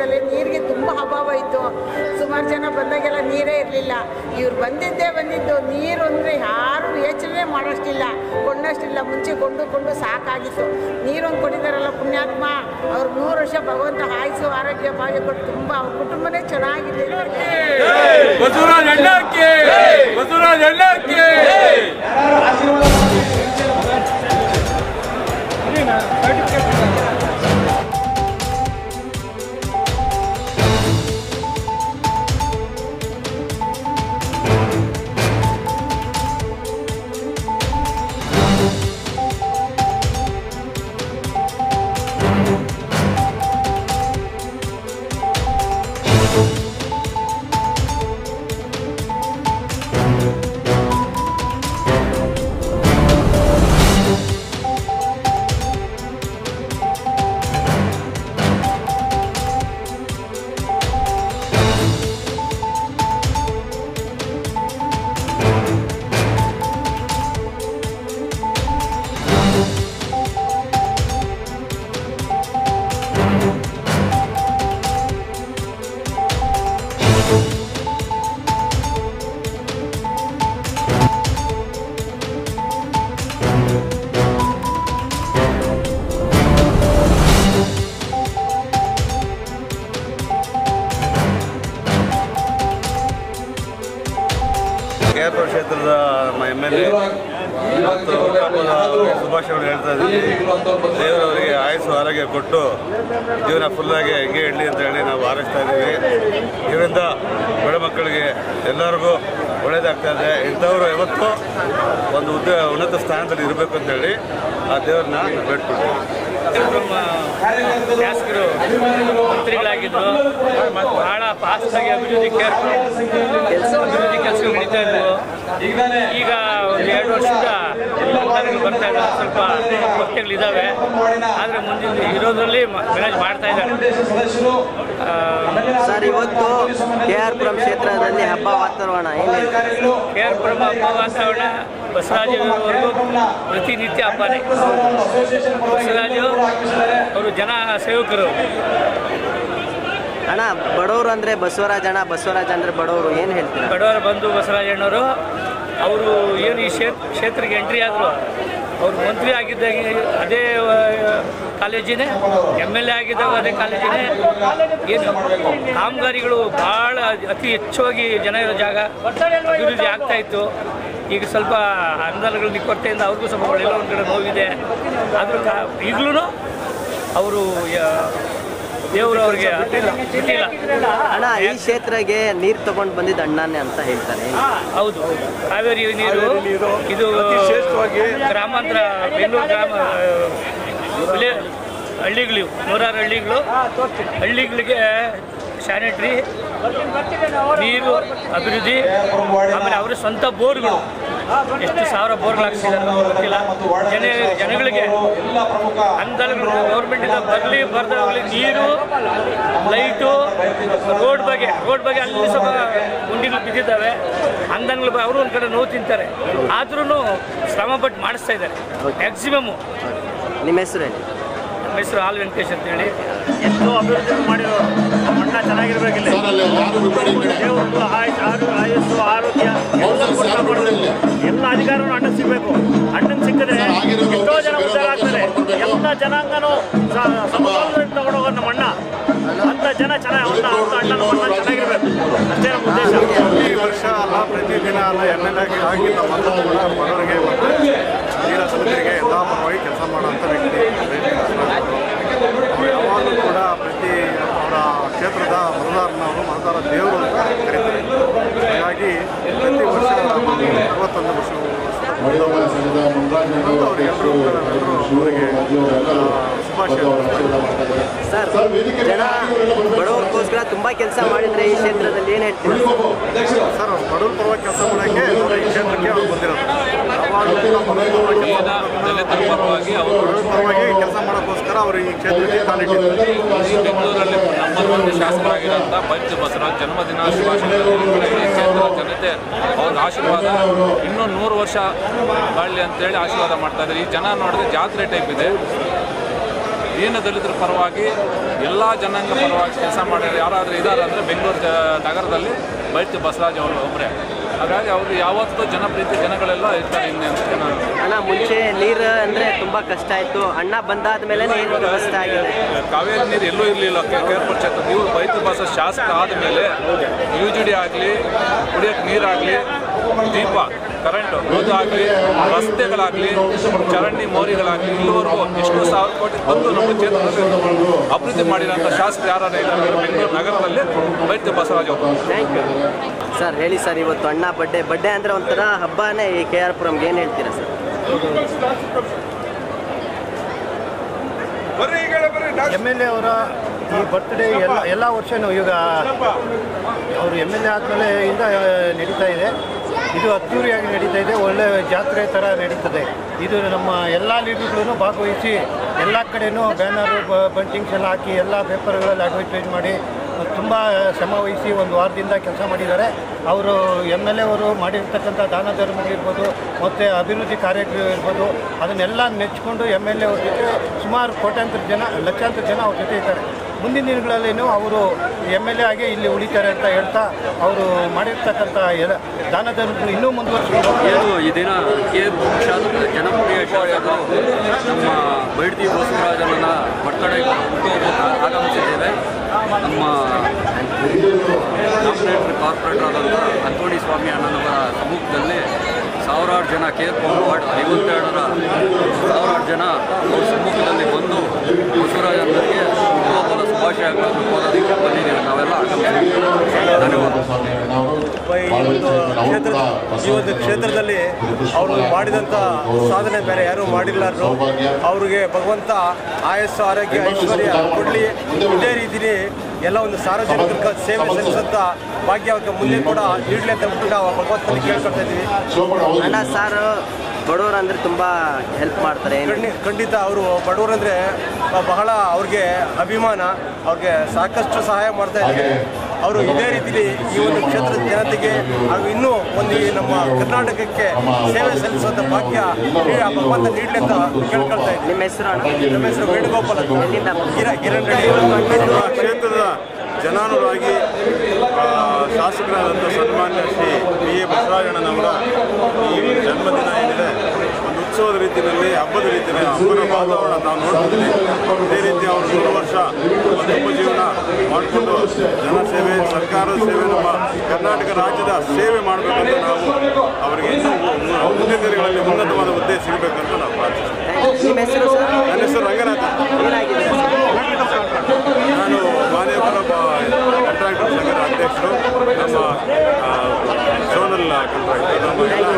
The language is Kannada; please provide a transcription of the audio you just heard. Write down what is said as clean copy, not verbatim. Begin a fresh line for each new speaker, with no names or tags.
ಭಾಗದಲ್ಲಿ ನೀರಿಗೆ ತುಂಬ ಅಭಾವ ಇತ್ತು. ಸುಮಾರು ಜನ ಬಂದಾಗೆಲ್ಲ ನೀರೇ ಇರಲಿಲ್ಲ. ಇವ್ರು ಬಂದಿದ್ದು ನೀರು ಅಂದರೆ ಯಾರು ಯೋಚನೆ ಮಾಡೋಷ್ಟಿಲ್ಲ, ಕೊಂಡಷ್ಟಿಲ್ಲ. ಮುಂಚೆ ಕೊಂಡು ಸಾಕಾಗಿತ್ತು. ನೀರೊಂದು ಕೊಟ್ಟಿದ್ದಾರಲ್ಲ ಪುಣ್ಯಾತ್ಮ, ಅವ್ರು 100 ವರ್ಷ ಭಗವಂತ ಆಯುಸು ಆರೋಗ್ಯ ಭಾಗ್ಯ ಕೊಟ್ಟು ತುಂಬ ಅವ್ರ ಕುಟುಂಬನೇ ಚೆನ್ನಾಗಿದೆ.
KR ಕ್ಷೇತ್ರದ ನಮ್ಮ MLA ಸುಭಾಷ್ ಅವರು ಹೇಳ್ತಾ ಇದ್ದೀವಿ, ದೇವರವರಿಗೆ ಆಯುಸ್ಸು ಆರೋಗ್ಯ ಕೊಟ್ಟು ಜೀವನ ಫುಲ್ಲಾಗಿ ಹೆಂಗೆ ಇಡಲಿ ಅಂತ ಹೇಳಿ ನಾವು ಹಾರೈಸ್ತಾ ಇದ್ದೀವಿ. ಇದರಿಂದ ಬಡ ಮಕ್ಕಳಿಗೆ ಎಲ್ಲರಿಗೂ ಒಳ್ಳೇದಾಗ್ತಾ ಇದೆ. ಇಂಥವರು ಯಾವತ್ತೂ ಒಂದು ಉನ್ನತ ಸ್ಥಾನದಲ್ಲಿ ಇರಬೇಕು ಅಂತೇಳಿ ಆ ದೇವ್ರನ್ನ ಬೇಡ್ಕೊಳ್ತೀವಿ.
ಶಾಸಕರು ಮಂತ್ರಿಗಳಾಗಿದ್ದು ಮತ್ತು ಬಹಳ ಫಾಸ್ಟಾಗಿ ಅಭಿವೃದ್ಧಿ ಕೆಲಸಗಳು ನಡೀತಾ ಇದ್ವು. ಈಗ ಒಂದು 2 ವರ್ಷದ ಬರ್ತಾ ಇದ್ದಾರೆ, ಸ್ವಲ್ಪ ಕೊರತೆಗಳಿದ್ದಾವೆ. ಆದರೆ ಮುಂದಿನ ಇರೋದ್ರಲ್ಲಿ ಮ್ಯಾನೇಜ್ ಮಾಡ್ತಾ ಇದ್ದಾರೆ.
ಸರ್, ಇವತ್ತು KR ಪುರಂ ಕ್ಷೇತ್ರದಲ್ಲಿ ಹಬ್ಬ ವಾತಾವರಣ ಏನಿದೆ?
KR ಪುರಂ ಹಬ್ಬ ವಾತಾವರಣ ಬಸವರಾಜವರೆಗೂ ಪ್ರತಿನಿತ್ಯ ಹಬ್ಬನೇ. ಬಸವರಾಜು ಅವರು ಜನ ಸೇವಕರು.
ಅಣ್ಣ, ಬಡವರು ಅಂದರೆ ಬಸವರಾಜ ಅಣ್ಣ, ಬಸವರಾಜ ಅಂದರೆ ಬಡವರು, ಏನು ಹೇಳ್ತಾರೆ?
ಬಡವರ ಬಂಧು ಬಸವರಾಜಣ್ಣವರು ಅವರು ಏನು ಈ ಕ್ಷೇತ್ರಕ್ಕೆ ಎಂಟ್ರಿ ಆದರು. ಅವರು ಮಂತ್ರಿ ಆಗಿದ್ದಾಗ ಅದೇ ಕಾಲೇಜಿನೇ, MLA ಆಗಿದ್ದಾಗ ಅದೇ ಕಾಲೇಜಿನೇ. ಏನು ಕಾಮಗಾರಿಗಳು ಭಾಳ ಅತಿ ಹೆಚ್ಚಾಗಿ ಜನ ಇರೋ ಜಾಗ ಅಭಿವೃದ್ಧಿ ಆಗ್ತಾಯಿತ್ತು. ಈಗ ಸ್ವಲ್ಪ ಅನುದಾನಗಳ ಕೊರತೆಯಿಂದ ಅವ್ರಿಗೂ ಸ್ವಲ್ಪ ಎಲ್ಲೋ ಒಂದು ಕಡೆ ನೋವಿದೆ. ಆದರೂ ಈಗಲೂ ಅವರು ದೇವರು ಅವ್ರಿಗೆ ಬಿಟ್ಟಿಲ್ಲ.
ಅಣ್ಣ, ಈ ಕ್ಷೇತ್ರಕ್ಕೆ ನೀರು ತಗೊಂಡು ಬಂದಿದ್ದು ಅಣ್ಣನೇ ಅಂತ ಹೇಳ್ತಾರೆ.
ಹೌದು, ಕಾವೇರಿ ನೀರು ಇದು ಗ್ರಾಮಾಂತರ ಬೆಂಗಳೂರು ಗ್ರಾಮ ಹಳ್ಳಿಗಳು 106 ಹಳ್ಳಿಗಳಿಗೆ ಸ್ಯಾನಿಟರಿ ನೀರು ಅಭಿವೃದ್ಧಿ. ಆಮೇಲೆ ಅವರ ಸ್ವಂತ ಬೋರ್ಗಳು, ಎಷ್ಟು ಸಾವಿರ ಬೋರ್ಗಳು ಹಾಕ್ಸಿದ್ದಾರೆ ಗೊತ್ತಿಲ್ಲ. ಜನಗಳಿಗೆ ಅನುದಾನಗಳು ಗೌರ್ಮೆಂಟಿಂದ ಬರಲಿ ಬರ್ದಾಗಲಿ ನೀರು, ಲೈಟು, ರೋಡ್ ಬಗ್ಗೆ ಅಲ್ಲಿ ಸ್ವಲ್ಪ ಗುಂಡಿಗಳು ಬಿದ್ದಿದ್ದಾವೆ. ಅನುದಾನಗಳು ಅವರು ಒಂದು ಕಡೆ ನೋವು ತಿಂತಾರೆ. ಆದ್ರೂ ಶ್ರಮಪಟ್ಟು ಮಾಡಿಸ್ತಾ ಇದ್ದಾರೆ ಮ್ಯಾಕ್ಸಿಮಮ್ಮು.
ನಿಮ್ಮ ಹೆಸರು ಹೇಳಿ?
ನಮ್ಮ ಹೆಸರು ಆಲ್ ವೆಂಕಟೇಶ್ ಅಂತೇಳಿ.
ಎಷ್ಟೋ ಅಭಿವೃದ್ಧಿ ಮಾಡಿರೋರು. ನಮ್ಮ ಅಣ್ಣ ಚೆನ್ನಾಗಿರ್ಬೇಕಿಲ್ಲ, ದೇವರು ಆಯುಸ್ಸು ಆರೋಗ್ಯ ಎಲ್ಲ ಅಧಿಕಾರನೂ ಅಣ್ಣ ಸಿಗಬೇಕು. ಅಣ್ಣನ ಸಿಕ್ಕಿದ್ರೆ ಎಷ್ಟೋ ಜನ ಉದ್ಧಾರ ಆಗ್ತಾರೆ. ಎಲ್ಲ ಜನಾಂಗನೂ ಸಮತೋಲನದಲ್ಲಿ ತಗೊಂಡೋಗೋ ನಮ್ಮ ಅಣ್ಣ. ಅಂಥ ಜನ ಚೆನ್ನಾಗಿ ಅಣ್ಣ ನಮ್ಮ ಅಣ್ಣ ಚೆನ್ನಾಗಿರ್ಬೇಕು, ಅಷ್ಟೇ ನಮ್ಮ ಉದ್ದೇಶ.
ಪ್ರತಿ ವರ್ಷ ಅಲ್ಲ, ಪ್ರತಿದಿನ ಅಲ್ಲ, MLA ಆಗಿದ್ದ ಮೊದಲು ಕೂಡ ಬಡವರಿಗೆ ಮತ್ತು ನೀರ ಸಮಿತಿಗೆ ಎಲ್ಲ ಪರವಾಗಿ ಕೆಲಸ ಮಾಡುವಂಥ ವ್ಯಕ್ತಿ. ಯಾವಾಗಲೂ ಕೂಡ ಪ್ರತಿ ಅವರ ಕ್ಷೇತ್ರದ ಮತದಾರ ದೇವರು ಅಂತ ಕರೀತಾರೆ. ಹಾಗಾಗಿ ಪ್ರತಿ ವರ್ಷ 61 ವರ್ಷ ಅವರಿಗೆಲ್ಲರೂ ಅವರಿಗೆ ಶುಭಾಶಯ.
ಸರ್, ಜನ ಬಡವರಿಗೋಸ್ಕರ ತುಂಬ ಕೆಲಸ ಮಾಡಿದರೆ ಈ ಕ್ಷೇತ್ರದಲ್ಲಿ ಏನು ಹೇಳ್ತೀವಿ?
ಸರ್, ಬಡವ್ರ ಪರವಾಗಿ ಕೆಲಸ ಮಾಡೋಕ್ಕೆ ಈ ಕ್ಷೇತ್ರಕ್ಕೆ ಅವ್ರು ಬಂದಿರೋದು. ಪರವಾಗಿ ಕೆಲಸ ಮಾಡೋಕ್ಕೋಸ್ಕರ ಅವರು ಈ ಕ್ಷೇತ್ರಕ್ಕೆ ಕಾಲಿಟ್ಟಿದ್ದಾರೆ.
ಬೆಂಗಳೂರಲ್ಲಿ ನಂಬರ್ 1 ಶಾಸಕರಾಗಿರೋಂಥ ಪಂಚ ಬಸವರಾಜ್ ಜನ್ಮದಿನ ಶುಭಾಶಯಗಳು. ಈ ಕ್ಷೇತ್ರದ ಜನತೆ ಅವ್ರ ಆಶೀರ್ವಾದ ಇನ್ನೂ 100 ವರ್ಷ ಬಾಳಲಿ ಅಂತೇಳಿ ಆಶೀರ್ವಾದ ಮಾಡ್ತಾ ಇದ್ದಾರೆ. ಈ ಜನ ನೋಡಿದ್ರೆ ಜಾತ್ರೆ ಟೈಪ್ ಇದೆ. ದೀನ ದಲಿತರ ಪರವಾಗಿ ಎಲ್ಲ ಜನಾಂಗ ಪರವಾಗಿ ಕೆಲಸ ಮಾಡಿದ್ರೆ ಯಾರಾದರೂ ಇದ್ದಾರೆ ಅಂದರೆ ಬೆಂಗಳೂರು ನಗರದಲ್ಲಿ ಬೈತಿ ಬಸವರಾಜ್ ಅವರು ಒಬ್ಬರೇ. ಹಾಗಾಗಿ ಅವರು ಯಾವತ್ತೂ ಜನಪ್ರೀತಿ ಜನಗಳೆಲ್ಲ ಇರ್ತಾರೆ ಇನ್ನೇ ಅಂತ ನಾನು.
ಅಣ್ಣ ಮುಂಚೆ ನೀರು ಅಂದರೆ ತುಂಬ ಕಷ್ಟ ಆಯಿತು, ಅಣ್ಣ ಬಂದಾದ ಮೇಲೆ ನೀರು ವ್ಯವಸ್ಥೆ ಆಗಿದೆ.
ಕಾವೇರಿ ನೀರು ಎಲ್ಲೂ ಇರಲಿಲ್ಲ ಕೇರ್ಪುರ ಕ್ಷೇತ್ರ. ನೀವು ಬೈತಿ ಬಸ ಶಾಸಕ ಆದಮೇಲೆ UGD ಆಗಲಿ, ಕುಡಿಯೋಕ್ಕೆ ನೀರಾಗಲಿ, ದೀಪ ಕರೆಂಟು ಅದು ಆಗಲಿ, ರಸ್ತೆಗಳಾಗಲಿ, ಚರಂಡಿ ಮೋರಿಗಳಾಗಲಿ, ಇಲ್ಲಿವರೆಗೂ ಎಷ್ಟು ಸಾವಿರ ಕೋಟಿ ಬಂದು ನಮ್ಮ ಕ್ಷೇತ್ರದಲ್ಲಿ ಅಭಿವೃದ್ಧಿ ಮಾಡಿರೋಂಥ ಶಾಸಕರು ಯಾರು ಇದ್ದಾರೆ ಬೆಂಗಳೂರು ನಗರದಲ್ಲಿ ಬೈತಿ ಬಸವರಾಜ್ ಅವರು.
Thank you sir. ಹೇಳಿ ಸರ್, ಇವತ್ತು ಅಣ್ಣ ಬಡ್ಡೆ ಅಂದರೆ ಒಂಥರ ಹಬ್ಬನೇ ಈ KR ಪುರಂಗೆ, ಏನು ಹೇಳ್ತೀರಾ ಸರ್?
MLA ಅವರ ಈ ಬರ್ತ್ಡೇ ಎಲ್ಲ ವರ್ಷವೂ ಈಗ ಅವರು MLA ಆದಮೇಲೆ ಇಂದ ನಡೀತಾ ಇದೆ. ಇದು ಅದ್ದೂರಿಯಾಗಿ ನಡೀತಾ ಇದೆ, ಒಳ್ಳೆ ಜಾತ್ರೆ ಥರ ನಡೀತದೆ. ಇದು ನಮ್ಮ ಎಲ್ಲ ಲೀಡರ್ಗಳು ಭಾಗವಹಿಸಿ ಎಲ್ಲ ಕಡೆಯೂ ಬ್ಯಾನರು ಬಂಟಿಂಗ್ಸ್ ಎಲ್ಲ ಹಾಕಿ ಎಲ್ಲ ಪೇಪರ್ಗಳಲ್ಲಿ ಅಡ್ವರ್ಟೈಸ್ ಮಾಡಿ ತುಂಬ ಶ್ರಮ ವಹಿಸಿ ಒಂದು ವಾರದಿಂದ ಕೆಲಸ ಮಾಡಿದ್ದಾರೆ. ಅವರು MLA ಅವರು ಮಾಡಿರ್ತಕ್ಕಂಥ ದಾನ ಧರ್ಮಗಳಿರ್ಬೋದು ಮತ್ತು ಅಭಿವೃದ್ಧಿ ಕಾರ್ಯಗಳು ಇರ್ಬೋದು, ಅದನ್ನೆಲ್ಲ ನೆಚ್ಚಿಕೊಂಡು MLA ಅವ್ರ ಜೊತೆ ಸುಮಾರು ಕೋಟ್ಯಾಂತರ ಜನ, ಲಕ್ಷಾಂತರ ಜನ ಅವ್ರ ಜೊತೆ ಇದ್ದಾರೆ. ಮುಂದಿನ ದಿನಗಳಲ್ಲೇನೂ ಅವರು MLA ಆಗಿ ಇಲ್ಲಿ ಉಳಿತಾರೆ ಅಂತ ಹೇಳ್ತಾ ಅವರು ಮಾಡಿರ್ತಕ್ಕಂಥ ದಾನ ಧರ್ಮಗಳು ಇನ್ನೂ ಮುಂದುವರಿಸಬೇಕು.
ಈ ದಿನ ಜನಪ್ರಿಯ ಶಾಸಕರು ನಮ್ಮ ಬೈಡ್ತಿ ಬಸವರಾಜನ ಬರ್ತಡೇ ಹುಟ್ಟುಹಬ್ಬಕ್ಕೆ ಆಗಮಿಸಿದ್ದೇವೆ. ನಮ್ಮ ನಾಮಿನೇಟರ್ ಕಾರ್ಪೊರೇಟರ್ ಆದಂಥ ಅಂತೋಣಿ ಸ್ವಾಮಿ ಅಣ್ಣನವರ ಸಮ್ಮುಖದಲ್ಲಿ ಸಾವಿರಾರು ಜನ KR ವಾರ್ಡ್ 52ರ ಸಾವಿರಾರು ಜನ ಅವ್ರ ಸಮ್ಮುಖದಲ್ಲಿ ಬಂದು ಬಸವರಾಜನಿಗೆ ಹುಟ್ಟುಹಬ್ಬದ ಶುಭಾಶಯಗಳನ್ನು ಕೋರೋದಕ್ಕೆ ಬಂದಿದ್ದೀವಿ. ನಾವೆಲ್ಲ ಧನ್ಯವಾದ.
ಈ ಒಂದು ಕ್ಷೇತ್ರದಲ್ಲಿ ಅವರು ಮಾಡಿದಂಥ ಸಾಧನೆ ಬೇರೆ ಯಾರೂ ಮಾಡಿಲ್ಲಾರು. ಅವ್ರಿಗೆ ಭಗವಂತ ಆಯಸ್ಸು, ಆರೋಗ್ಯ, ಐಶ್ವರ್ಯ ಕೊಡಲಿ. ಇದೇ ರೀತಿಯೇ ಎಲ್ಲ ಒಂದು ಸಾರ್ವಜನಿಕ ಸೇವೆ ಸಲ್ಲಿಸಂಥ ಭಾಗ್ಯ ಅವ್ರಿಗೆ ಮುಂದೆ ಕೂಡ ನೀಡಲಿ ಅಂತ ಬಿಟ್ಟು ನಾವು ಭಗವಂತನಿಗೆ ಕೇಳ್ಕೊಳ್ತಾ ಇದ್ದೀವಿ.
ಅಣ್ಣ ಸರ್ ಬಡವರು ಅಂದರೆ ತುಂಬ ಹೆಲ್ಪ್ ಮಾಡ್ತಾರೆ.
ಖಂಡಿತ ಅವರು ಬಡವರಂದರೆ ಬಹಳ ಅವ್ರಿಗೆ ಅಭಿಮಾನ, ಅವ್ರಿಗೆ ಸಾಕಷ್ಟು ಸಹಾಯ ಮಾಡ್ತಾ ಇದ್ದಾರೆ. ಅವರು ಇದೇ ರೀತಿಯಲ್ಲಿ ಈ ಒಂದು ಕ್ಷೇತ್ರದ ಜನತೆಗೆ ಹಾಗೂ ಇನ್ನೂ ಒಂದು ಈ ನಮ್ಮ ಕರ್ನಾಟಕಕ್ಕೆ ಸೇವೆ ಸಲ್ಲಿಸುವಂಥ ಭಾಗ್ಯ ಭಗವಂತ ನೀಡಲಿ ಅಂತ ಕೇಳ್ಕೊಳ್ತಾ ಇದ್ದೀವಿ.
ನಿಮ್ಮ ಹೆಸರು ಅಣ್ಣ?
ನಮ್ಮ ಹೆಸರು ವೇಣುಗೋಪಾಲ್ ಗಿರಂಗಡಿ. ಕ್ಷೇತ್ರದ ಜನಾನುರಾಗಿ ಶಾಸಕರಾದಂಥ ಸನ್ಮಾನ್ಯ ಶ್ರೀ BA ಬಸವರಾಜಣ್ಣನವರ ಈ ಜನ್ಮದಿನ ಏನಿದೆ ಒಂದು ಉತ್ಸವದ ರೀತಿಯಲ್ಲಿ, ಹಬ್ಬದ ರೀತಿಯಲ್ಲಿ, ಹಬ್ಬದ ವಾತಾವರಣ ನಾವು ನೋಡ್ತಿದ್ದೀವಿ. ಇದೇ ರೀತಿ ಅವರು 100 ವರ್ಷ ಒಂದು ಉಪಜೀವನ ಮಾಡಿಕೊಂಡು ಜನಸೇವೆ, ಸರ್ಕಾರದ ಸೇವೆ, ನಮ್ಮ ಕರ್ನಾಟಕ ರಾಜ್ಯದ ಸೇವೆ ಮಾಡಬೇಕಂತ ನಾವು ಅವರಿಗೆ ಇನ್ನೂ ಮುಂದಿನ ದಿನಗಳಲ್ಲಿ ಉನ್ನತವಾದ ಹುದ್ದೆ ಸಿಗಬೇಕಂತ ನಾವು ಪ್ರಾರ್ಥಿಸ್ತೀವಿ.
ನಿಮ್ಮ ಹೆಸರು ಸರ್?
ನನ್ನ ಹೆಸರು ರಂಗನಾಥ.
ಏನಾಗಿದೆ?
ನಾನು ಮಾದೇವಪುರ ಕಾಂಟ್ರಾಕ್ಟರ್ ಸಂಘದ ಅಧ್ಯಕ್ಷರು. ನಮ್ಮ ಝೋನಲ್ ಕಾಂಟ್ರಾಕ್ಟರ್ ನಮ್ಮ ಎಲ್ಲ